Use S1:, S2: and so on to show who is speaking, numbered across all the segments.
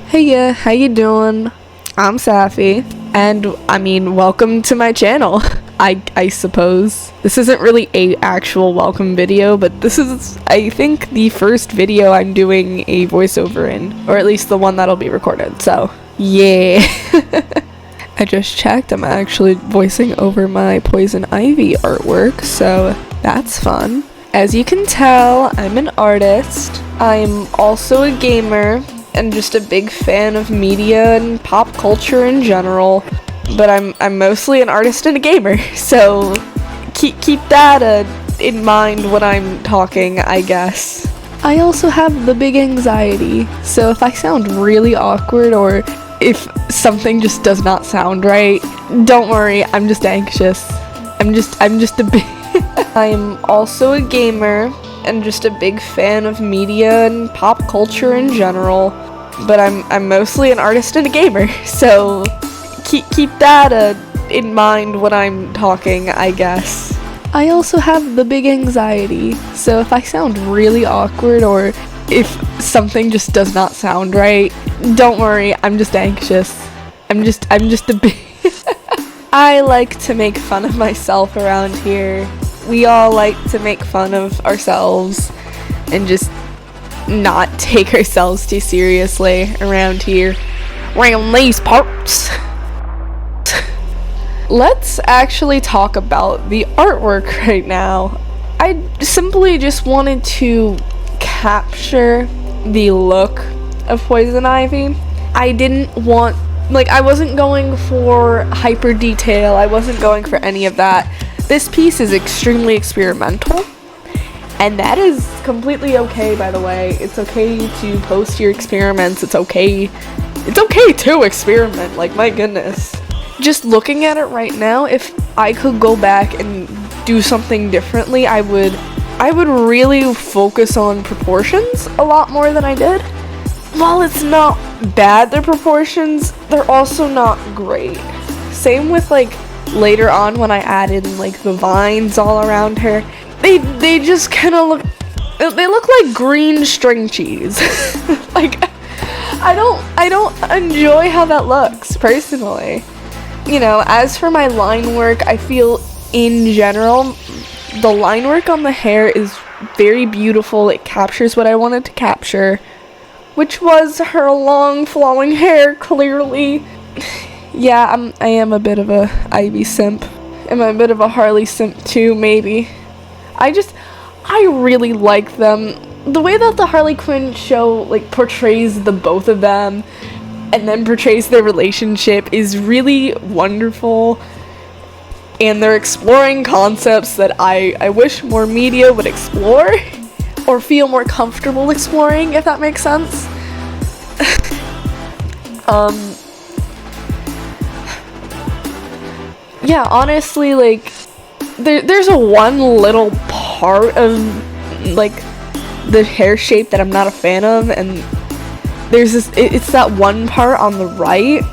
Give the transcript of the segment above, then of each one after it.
S1: Hey, yeah, how you doing? I'm Sapphie, and welcome to my channel. I suppose this isn't really a actual welcome video, but this is, I think, the first video I'm doing a voiceover in, or at least the one that'll be recorded. So yeah. I just checked, I'm actually voicing over my Poison Ivy artwork, so that's fun. As you can tell, I'm an artist. I'm also a gamer and just a big fan of media and pop culture in general. But I'm mostly an artist and a gamer, so keep that in mind when I'm talking, I guess. I also have the big anxiety, so if I sound really awkward or if something just does not sound right, don't worry, I'm just anxious. I'm just a big I'm also a gamer and just a big fan of media and pop culture in general. But I'm mostly an artist and a gamer, so keep that in mind when I'm talking, I guess. I also have the big anxiety, so if I sound really awkward or if something just does not sound right, don't worry, I'm just anxious. I'm just a big I like to make fun of myself around here. We all like to make fun of ourselves and just not take ourselves too seriously around here, around these parts. Let's actually talk about the artwork right now. I simply just wanted to capture the look of Poison Ivy. I didn't want, I wasn't going for hyper detail, I wasn't going for any of that. This piece is extremely experimental, and that is completely okay, by the way. It's okay to post your experiments, it's okay to experiment, my goodness. Just looking at it right now, if I could go back and do something differently, I would really focus on proportions a lot more than I did. While it's not bad, their proportions, they're also not great. Same with later on when I added the vines all around her. They just kind of look like green string cheese. I don't enjoy how that looks personally. As for my line work, I feel in general the line work on the hair is very beautiful. It captures what I wanted to capture, which was her long flowing hair, clearly. Yeah, I am a bit of a Ivy simp. Am I a bit of a Harley simp too, maybe? I really like them. The way that the Harley Quinn show portrays the both of them and then portrays their relationship is really wonderful. And they're exploring concepts that I wish more media would explore or feel more comfortable exploring, if that makes sense. Yeah, honestly, there's a one little part of the hair shape that I'm not a fan of, and there's it's that one part on the right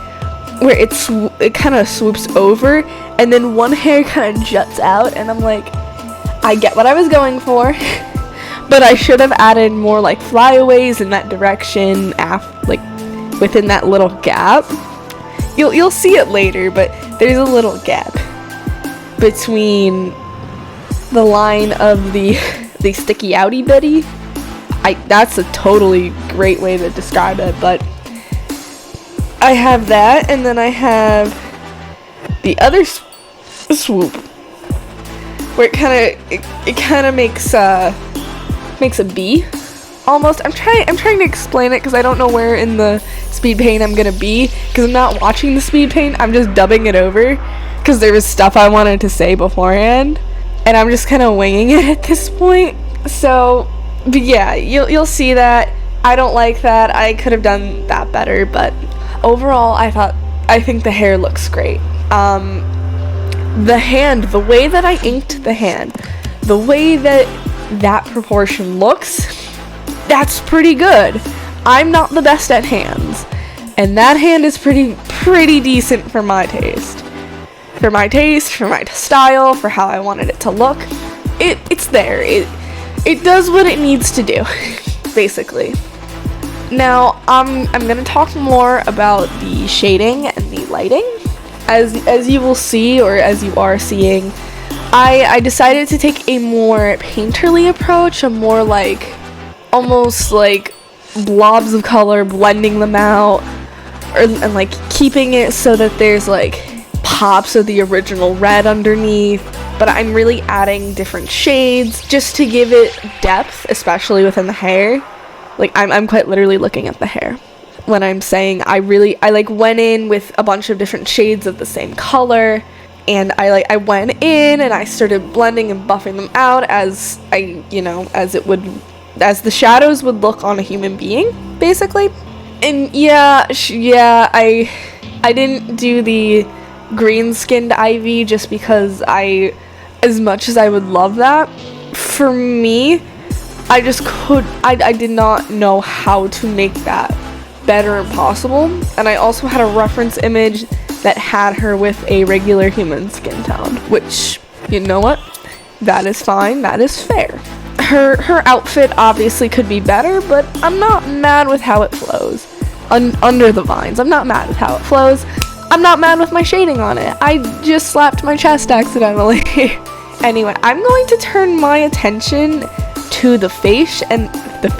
S1: where it kind of swoops over and then one hair kind of juts out, and I'm I get what I was going for, but I should have added more flyaways in that direction within that little gap. You'll see it later, but there's a little gap between the line of the sticky outy bitty. That's a totally great way to describe it, but I have that, and then I have the other swoop where it kind of makes a B almost. I'm trying to explain it because I don't know where in the Speedpaint I'm gonna be, because I'm not watching the Speedpaint, I'm just dubbing it over because there was stuff I wanted to say beforehand and I'm just kind of winging it at this point. So, but yeah, you'll see that. I don't like that. I could have done that better, but overall I think the hair looks great. The hand, the way that I inked the hand, the way that proportion looks, that's pretty good. I'm not the best at hands, and that hand is pretty decent for my taste. For my style, for how I wanted it to look. It's there. It does what it needs to do, basically. Now, I'm gonna talk more about the shading and the lighting. As you will see, or as you are seeing, I decided to take a more painterly approach, a more like, almost like blobs of color, blending them out, and like keeping it so that there's like pops of the original red underneath, but I'm really adding different shades just to give it depth, especially within the hair. Like I'm quite literally looking at the hair when I'm saying I like went in with a bunch of different shades of the same color, and I went in and I started blending and buffing them out as as the shadows would look on a human being, basically. And yeah, I didn't do the green skinned Ivy just because as much as I would love that, for me, I did not know how to make that better and possible. And I also had a reference image that had her with a regular human skin tone, which, you know what? That is fine, that is fair. Her outfit obviously could be better, but I'm not mad with how it flows. Under the vines, I'm not mad with how it flows. I'm not mad with my shading on it. I just slapped my chest accidentally. Anyway, I'm going to turn my attention to the face and the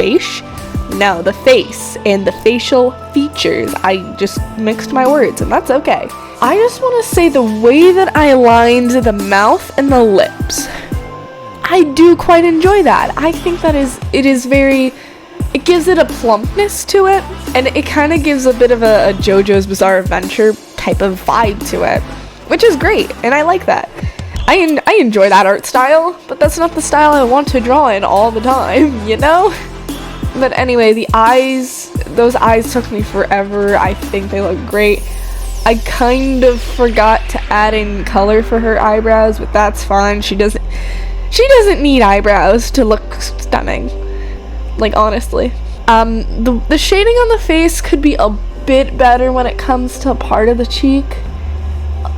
S1: facial features. I just mixed my words, and that's okay. I just want to say the way that I aligned the mouth and the lips, I do quite enjoy that. I think that it gives it a plumpness to it, and it kind of gives a bit of a JoJo's Bizarre Adventure type of vibe to it, which is great, and I like that. I enjoy that art style, but that's not the style I want to draw in all the time, you know? But anyway, those eyes took me forever. I think they look great. I kind of forgot to add in color for her eyebrows, but that's fine. She doesn't need eyebrows to look stunning. Like, honestly. The shading on the face could be a bit better when it comes to part of the cheek.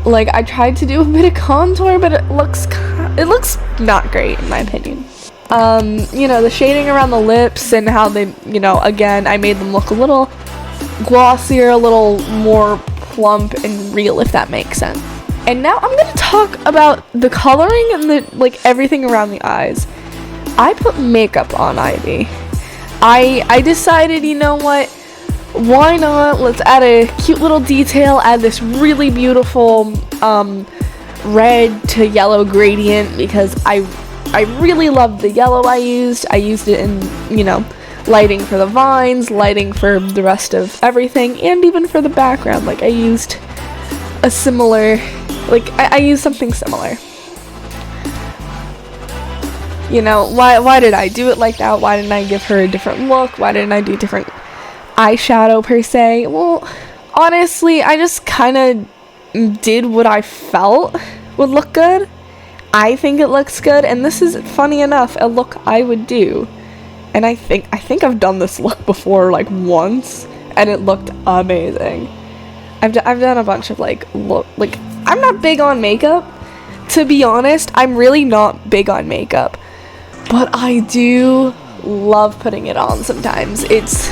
S1: Like, I tried to do a bit of contour, but it looks not great in my opinion. The shading around the lips and how they, again, I made them look a little glossier, a little more plump and real, if that makes sense. And now I'm gonna talk about the coloring and everything around the eyes. I put makeup on Ivy. I decided, you know what? Why not? Let's add a cute little detail, add this really beautiful red to yellow gradient, because I really loved the yellow I used. I used it in, lighting for the vines, lighting for the rest of everything, and even for the background. Like, I used a similar, I used something similar. Why did I do it like that? Why didn't I give her a different look? Why didn't I do different eyeshadow per se? Well, honestly, I just kind of did what I felt would look good. I think it looks good, and this is, funny enough, a look I would do. And I think I've done this look before, once, and it looked amazing. I've done a bunch of I'm not big on makeup, to be honest. I'm really not big on makeup, but I do love putting it on sometimes. It's,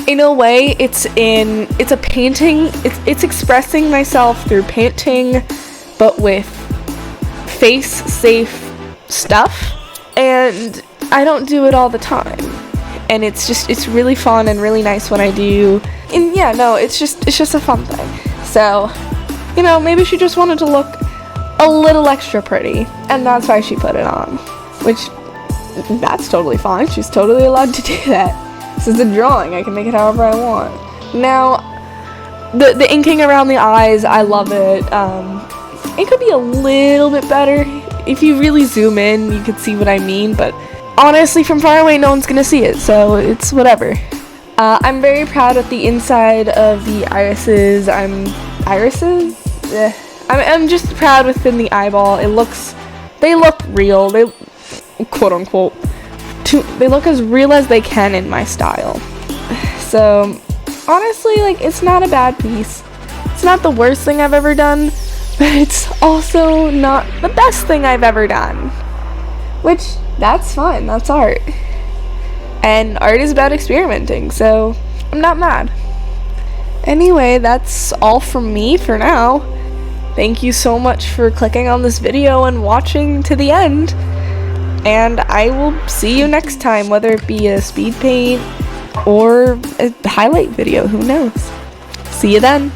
S1: in a way, it's a painting. It's expressing myself through painting, but with face safe stuff, and I don't do it all the time, and it's really fun and really nice when I do. And yeah, no, it's just a fun thing. So, maybe she just wanted to look a little extra pretty, and that's why she put it on, which, that's totally fine. She's totally allowed to do that. This is a drawing. I can make it however I want. Now, the inking around the eyes, I love it. It could be a little bit better. If you really zoom in, you could see what I mean, but honestly, from far away, no one's gonna see it, so it's whatever. I'm very proud of the inside of the irises. I'm just proud within the eyeball. They look real. They, quote unquote, they look as real as they can in my style. So, honestly, it's not a bad piece. It's not the worst thing I've ever done, but it's also not the best thing I've ever done. Which, that's fine. That's art. and art is about experimenting, so I'm not mad. Anyway, that's all from me for now. Thank you so much for clicking on this video and watching to the end. And I will see you next time, whether it be a speed paint or a highlight video, who knows. See you then.